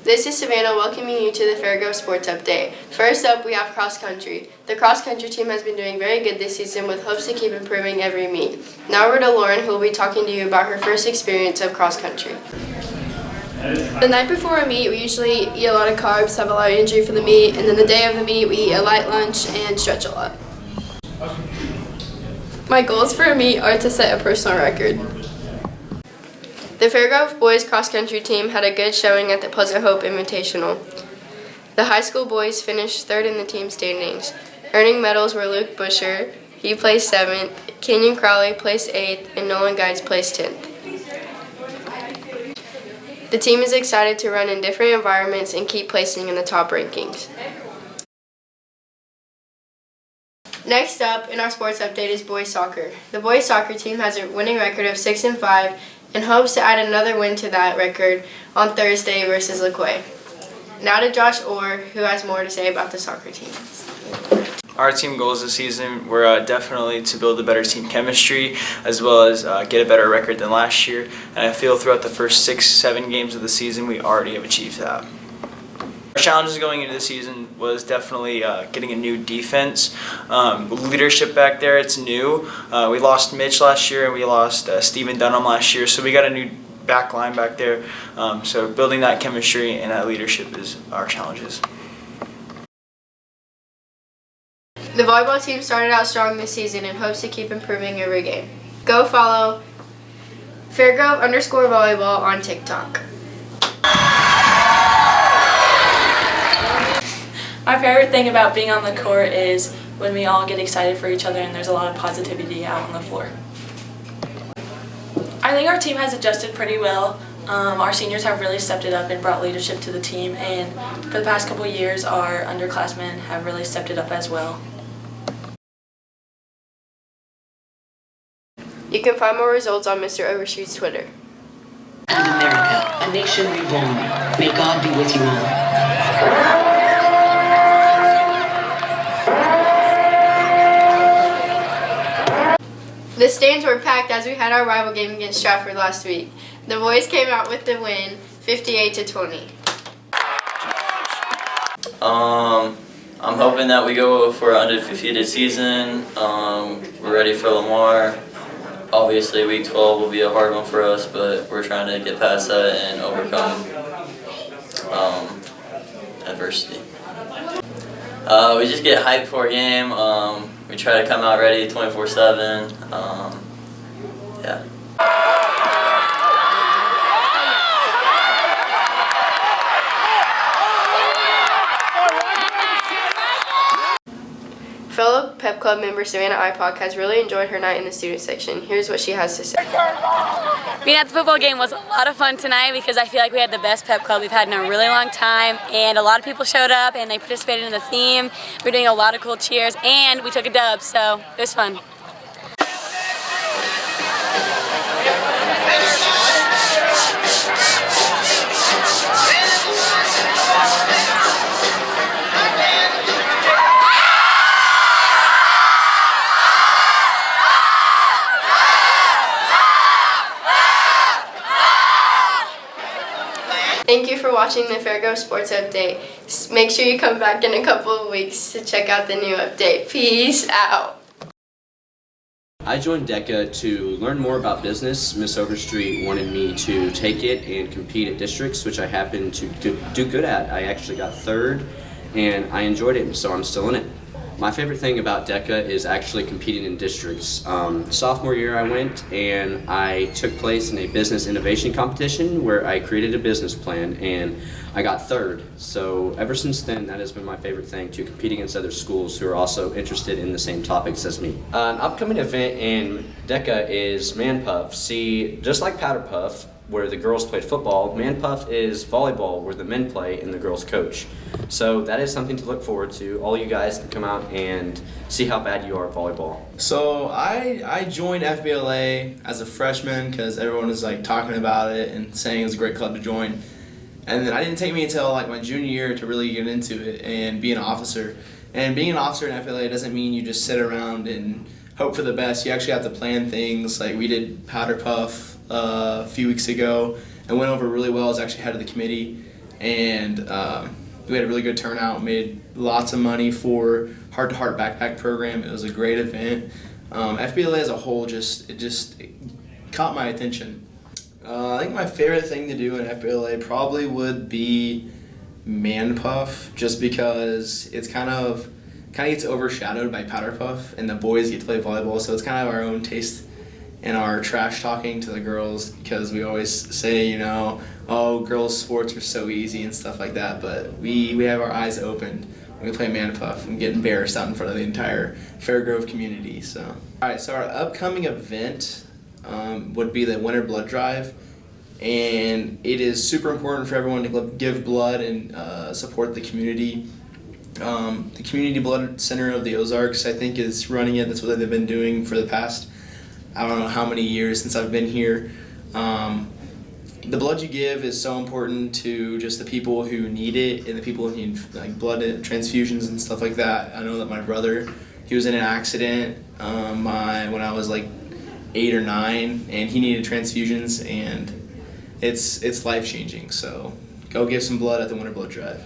This is Savannah welcoming you to the Fairgrove Sports Update. First up, we have cross country. The cross country team has been doing very good this season with hopes to keep improving every meet. Now we're to Lauren, who will be talking to you about her first experience of cross country. The night before a meet, we usually eat a lot of carbs, have a lot of energy for the meet, and then the day of the meet, we eat a light lunch and stretch a lot. My goals for a meet are to set a personal record. The Fairgrove boys cross country team had a good showing at the Pleasant Hope Invitational. The high school boys finished third in the team standings. Earning medals were Luke Busher, he placed 7th, Kenyon Crowley placed 8th, and Nolan Guides placed 10th. The team is excited to run in different environments and keep placing in the top rankings. Next up in our sports update is boys soccer. The boys soccer team has a winning record of 6-5 and hopes to add another win to that record on Thursday versus LaQuay. Now to Josh Orr, who has more to say about the soccer team. Our team goals this season were definitely to build a better team chemistry as well as get a better record than last year. And I feel throughout the first 6-7 games of the season we already have achieved that. Our challenges going into the season was definitely getting a new defense. Leadership back there, it's new. We lost Mitch last year and we lost Stephen Dunham last year, so we got a new back line back there. So building that chemistry and that leadership is our challenges. The volleyball team started out strong this season and hopes to keep improving every game. Go follow Fairgrove_volleyball on TikTok. My favorite thing about being on the court is when we all get excited for each other and there's a lot of positivity out on the floor. I think our team has adjusted pretty well. Our seniors have really stepped it up and brought leadership to the team, and for the past couple of years our underclassmen have really stepped it up as well. You can find more results on Mr. Overstreet's Twitter. And America, a nation reborn. May God be with you all. The stands were packed as we had our rival game against Stratford last week. The boys came out with the win, 58-20. I'm hoping that we go for an undefeated season. We're ready for Lamar. Obviously, week 12 will be a hard one for us, but we're trying to get past that and overcome adversity. We just get hyped for a game. We try to come out ready 24/7. Yeah. Fellow Pep Club member Savannah Ipock has really enjoyed her night in the student section. Here's what she has to say. Being at the football game was a lot of fun tonight because I feel like we had the best pep club we've had in a really long time, and a lot of people showed up and they participated in the theme. We're doing a lot of cool cheers and we took a dub, so it was fun. Thank you for watching the Fairgrove Sports Update. Make sure you come back in a couple of weeks to check out the new update. Peace out. I joined DECA to learn more about business. Miss Overstreet wanted me to take it and compete at districts, which I happened to do good at. I actually got 3rd, and I enjoyed it, so I'm still in it. My favorite thing about DECA is actually competing in districts. Sophomore year I went and I took place in a business innovation competition where I created a business plan and I got 3rd. So ever since then, that has been my favorite thing, to compete against other schools who are also interested in the same topics as me. An upcoming event in DECA is Man Puff. See, just like Powder Puff, where the girls played football, Man Puff is volleyball, where the men play and the girls coach. So that is something to look forward to. All you guys can come out and see how bad you are at volleyball. So I joined FBLA as a freshman because everyone was like talking about it and saying it was a great club to join. And then I didn't take me until like my junior year to really get into it and be an officer. And being an officer in FBLA doesn't mean you just sit around and hope for the best. You actually have to plan things. Like we did Powder Puff a few weeks ago and went over really well. I was actually head of the committee. and we had a really good turnout. Made lots of money for Heart to Heart Backpack Program. It was a great event. FBLA as a whole it caught my attention. I think my favorite thing to do in FBLA probably would be Man Puff, just because it's kind of gets overshadowed by Powder Puff, and the boys get to play volleyball, so it's kind of our own taste and our trash talking to the girls, because we always say, you know, oh, girls' sports are so easy and stuff like that, but we have our eyes opened when we play Man Puff and get embarrassed out in front of the entire Fairgrove community. So, all right, so our upcoming event would be the Winter Blood Drive, and it is super important for everyone to give blood and support the community. The Community Blood Center of the Ozarks, I think, is running it. That's what they've been doing for the past, I don't know how many years since I've been here. The blood you give is so important to just the people who need it and the people who need like blood transfusions and stuff like that. I know that my brother, he was in an accident when I was like 8 or 9, and he needed transfusions, and it's life-changing. So go give some blood at the Winter Blood Drive.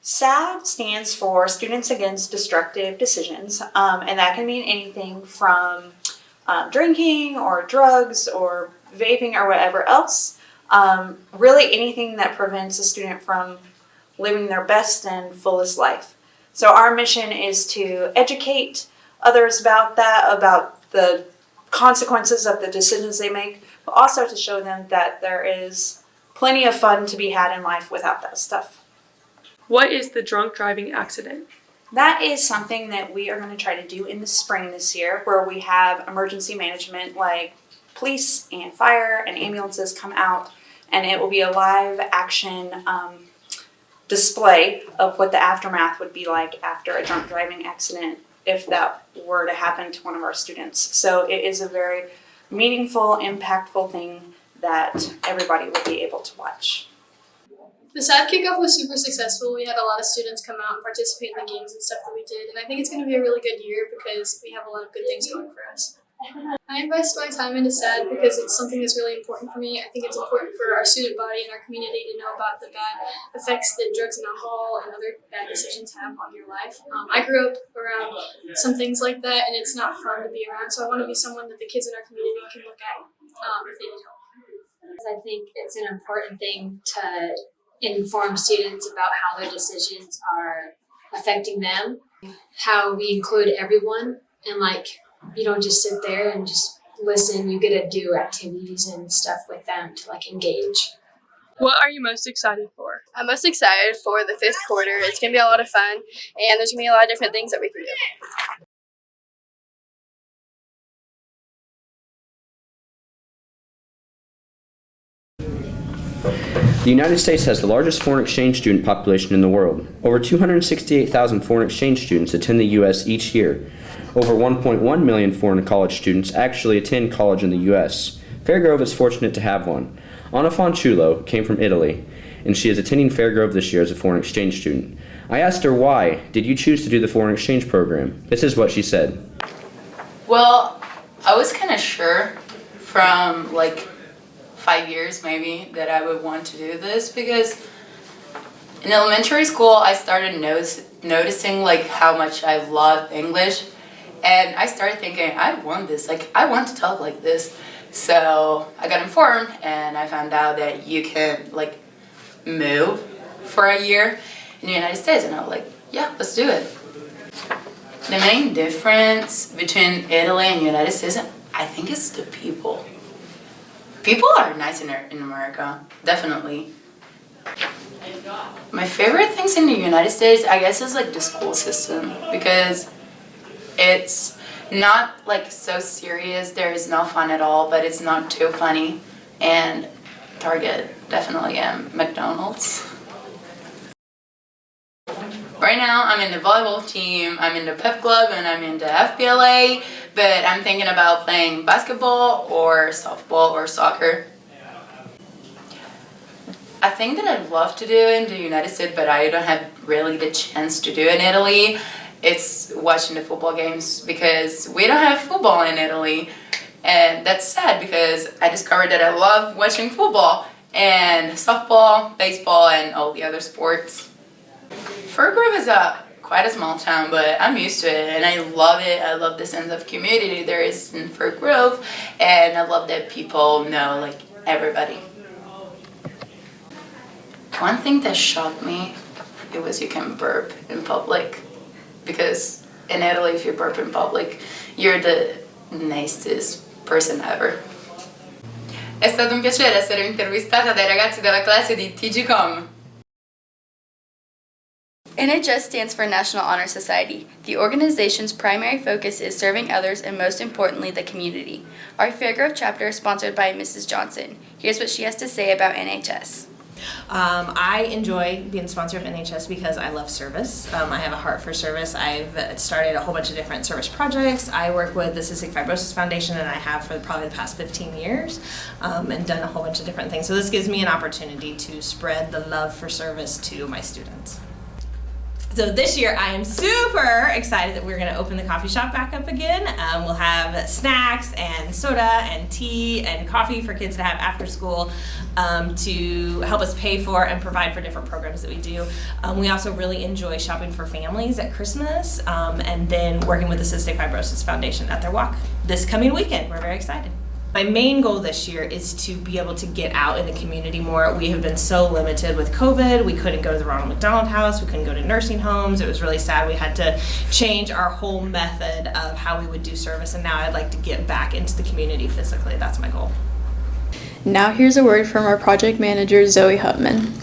SAD stands for Students Against Destructive Decisions, and that can mean anything from drinking or drugs or vaping or whatever else. Really anything that prevents a student from living their best and fullest life. So our mission is to educate others about that, about the consequences of the decisions they make, but also to show them that there is plenty of fun to be had in life without that stuff. What is the drunk driving accident? That is something that we are going to try to do in the spring this year, where we have emergency management like police and fire and ambulances come out, and it will be a live action display of what the aftermath would be like after a drunk driving accident if that were to happen to one of our students. So it is a very meaningful, impactful thing that everybody will be able to watch. The SAD kickoff was super successful. We had a lot of students come out and participate in the games and stuff that we did, and I think it's going to be a really good year because we have a lot of good things going for us. I invest my time into SAD because it's something that's really important for me. I think it's important for our student body and our community to know about the bad effects that drugs and alcohol and other bad decisions have on your life. I grew up around some things like that, and it's not fun to be around, so I want to be someone that the kids in our community can look at if they need help. I think it's an important thing to inform students about how their decisions are affecting them, how we include everyone, and you don't just sit there and just listen, you get to do activities and stuff with them to engage. What are you most excited for? I'm most excited for the 5th quarter. It's going to be a lot of fun, and there's going to be a lot of different things that we can do. The United States has the largest foreign exchange student population in the world. Over 268,000 foreign exchange students attend the U.S. each year. Over 1.1 million foreign college students actually attend college in the U.S. Fairgrove is fortunate to have one. Anna Fanciullo came from Italy, and she is attending Fairgrove this year as a foreign exchange student. I asked her why did you choose to do the foreign exchange program. This is what she said. Well, I was kind of sure from 5 years maybe that I would want to do this, because in elementary school I started noticing how much I love English, and I started thinking I want this, I want to talk like this. So I got informed and I found out that you can move for a year in the United States, and I was like, yeah, let's do it. The main difference between Italy and the United States, I think, is the people. People are nice in America, definitely. My favorite things in the United States, I guess, is the school system, because It's not like so serious. There is no fun at all, but it's not too funny. And Target, definitely McDonald's. Right now, I'm in the volleyball team, I'm in the pep club, and I'm in the FBLA, but I'm thinking about playing basketball or softball or soccer. I think that I'd love to do in the United States, but I don't have really the chance to do in Italy. It's watching the football games because we don't have football in Italy. And that's sad because I discovered that I love watching football and softball, baseball, and all the other sports. Fir Grove is quite a small town, but I'm used to it and I love it. I love the sense of community there is in Fir Grove, and I love that people know like everybody. One thing that shocked me, it was you can burp in public, because in Italy if you burp in public, you're the nicest person ever. È stato un piacere essere intervistata dai ragazzi della classe di TGCOM. NHS stands for National Honor Society. The organization's primary focus is serving others and most importantly the community. Our Fairgrove chapter is sponsored by Mrs. Johnson. Here's what she has to say about NHS. I enjoy being the sponsor of NHS because I love service. I have a heart for service. I've started a whole bunch of different service projects. I work with the Cystic Fibrosis Foundation, and I have for probably the past 15 years, and done a whole bunch of different things. So this gives me an opportunity to spread the love for service to my students. So this year I am super excited that we're going to open the coffee shop back up again. We'll have snacks and soda and tea and coffee for kids to have after school to help us pay for and provide for different programs that we do. We also really enjoy shopping for families at Christmas and then working with the Cystic Fibrosis Foundation at their walk this coming weekend. We're very excited. My main goal this year is to be able to get out in the community more. We have been so limited with COVID. We couldn't go to the Ronald McDonald House. We couldn't go to nursing homes. It was really sad. We had to change our whole method of how we would do service, and now I'd like to get back into the community physically. That's my goal. Now here's a word from our project manager, Zoe Hutman.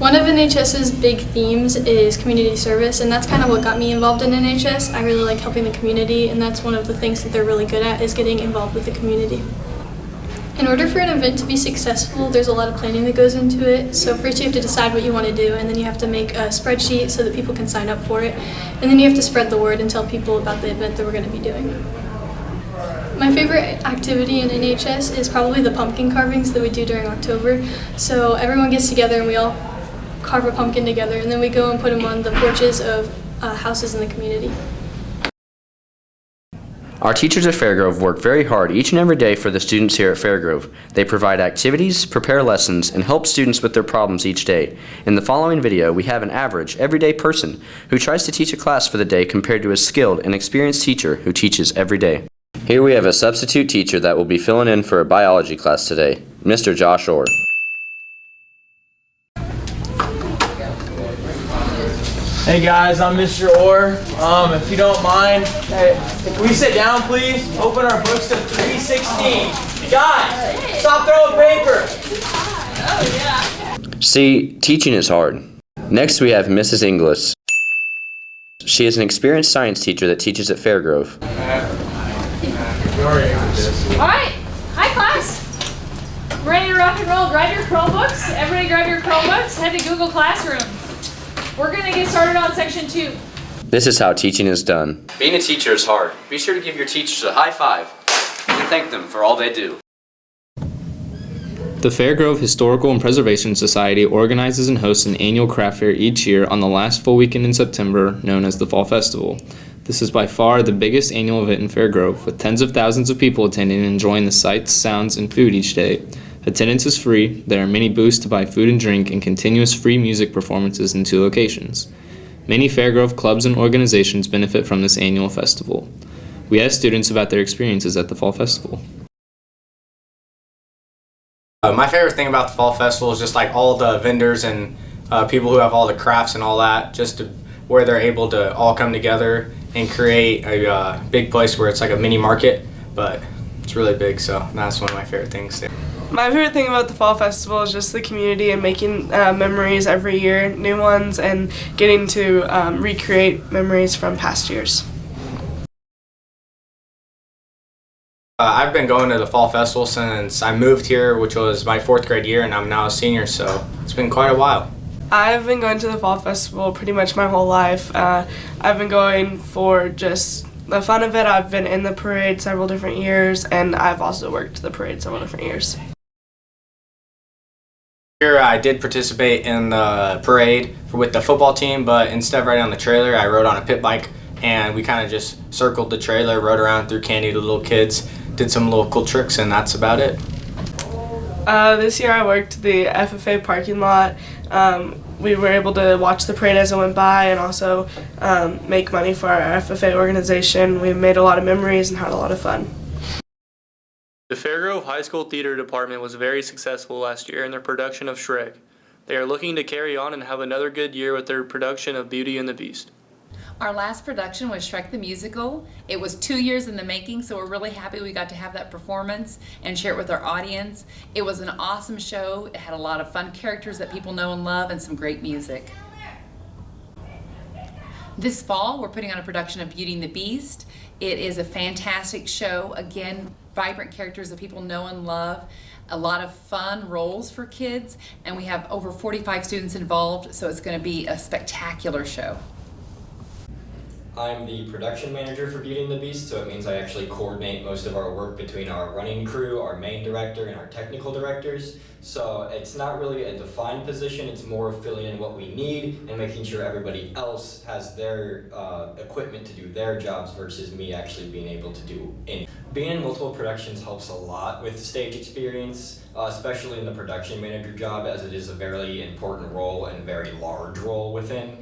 One of NHS's big themes is community service, and that's kind of what got me involved in NHS. I really like helping the community, and that's one of the things that they're really good at, is getting involved with the community. In order for an event to be successful, there's a lot of planning that goes into it. So first you have to decide what you want to do, and then you have to make a spreadsheet so that people can sign up for it, and then you have to spread the word and tell people about the event that we're going to be doing. My favorite activity in NHS is probably the pumpkin carvings that we do during October. So everyone gets together and we all carve a pumpkin together, and then we go and put them on the porches of houses in the community. Our teachers at Fairgrove work very hard each and every day for the students here at Fairgrove. They provide activities, prepare lessons, and help students with their problems each day. In the following video, we have an average, everyday person who tries to teach a class for the day compared to a skilled and experienced teacher who teaches every day. Here we have a substitute teacher that will be filling in for a biology class today, Mr. Josh Orr. Hey guys, I'm Mr. Orr. If you don't mind, hey, can we sit down please? Open our books to 316. Guys, stop throwing paper. Oh yeah. See, teaching is hard. Next we have Mrs. Inglis. She is an experienced science teacher that teaches at Fairgrove. Alright, hi class. Ready to rock and roll? Grab your Chromebooks. Everybody grab your Chromebooks. Head to Google Classroom. We're going to get started on section 2. This is how teaching is done. Being a teacher is hard. Be sure to give your teachers a high five and thank them for all they do. The Fairgrove Historical and Preservation Society organizes and hosts an annual craft fair each year on the last full weekend in September, known as the Fall Festival. This is by far the biggest annual event in Fairgrove, with tens of thousands of people attending and enjoying the sights, sounds, and food each day. Attendance is free, there are many booths to buy food and drink, and continuous free music performances in 2 locations. Many Fairgrove clubs and organizations benefit from this annual festival. We asked students about their experiences at the Fall Festival. My favorite thing about the Fall Festival is just like all the vendors and people who have all the crafts and all that, just to, where they're able to all come together and create a big place where it's like a mini market, but it's really big, so that's one of my favorite things. My favorite thing about the Fall Festival is just the community and making memories every year, new ones, and getting to recreate memories from past years. I've been going to the Fall Festival since I moved here, which was my 4th grade year, and I'm now a senior, so it's been quite a while. I've been going to the Fall Festival pretty much my whole life. I've been going for just the fun of it. I've been in the parade several different years, and I've also worked the parade several different years. Here I did participate in the parade with the football team, but instead of riding on the trailer, I rode on a pit bike, and we kind of just circled the trailer, rode around, threw candy to little kids, did some little cool tricks, and that's about it. This year I worked the FFA parking lot. We were able to watch the parade as it went by and also make money for our FFA organization. We made a lot of memories and had a lot of fun. The Fairgrove High School Theater Department was very successful last year in their production of Shrek. They are looking to carry on and have another good year with their production of Beauty and the Beast. Our last production was Shrek the Musical. It was 2 years in the making, so we're really happy we got to have that performance and share it with our audience. It was an awesome show. It had a lot of fun characters that people know and love and some great music. This fall, we're putting on a production of Beauty and the Beast. It is a fantastic show. Again, vibrant characters that people know and love. A lot of fun roles for kids, and we have over 45 students involved, so it's going to be a spectacular show. I'm the production manager for Beauty and the Beast, so it means I actually coordinate most of our work between our running crew, our main director, and our technical directors. So it's not really a defined position, it's more filling in what we need and making sure everybody else has their equipment to do their jobs versus me actually being able to do anything. Being in multiple productions helps a lot with stage experience, especially in the production manager job, as it is a very important role and very large role within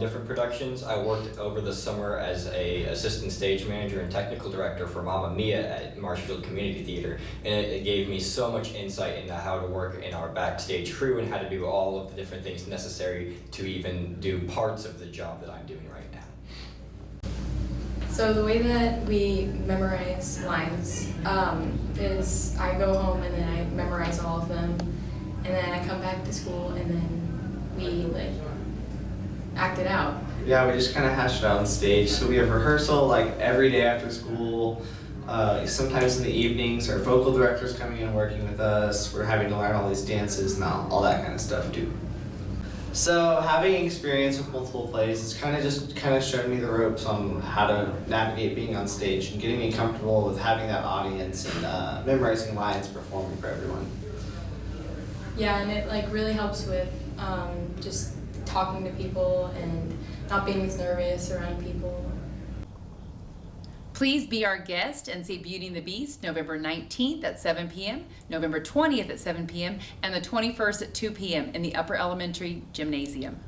different productions. I worked over the summer as a assistant stage manager and technical director for Mamma Mia at Marshfield Community Theater, and it gave me so much insight into how to work in our backstage crew and how to do all of the different things necessary to even do parts of the job that I'm doing right now. So the way that we memorize lines is I go home and then I memorize all of them, and then I come back to school and then we act it out. Yeah, we just kind of hash it out on stage. So we have rehearsal like every day after school. Sometimes in the evenings, our vocal director's coming in working with us. We're having to learn all these dances and all that kind of stuff too. So having experience with multiple plays has kind of shown me the ropes on how to navigate being on stage and getting me comfortable with having that audience and memorizing lines, performing for everyone. Yeah, and it really helps with just talking to people and not being as nervous around people. Please be our guest and see Beauty and the Beast November 19th at 7 p.m., November 20th at 7 p.m., and the 21st at 2 p.m. in the Upper Elementary Gymnasium.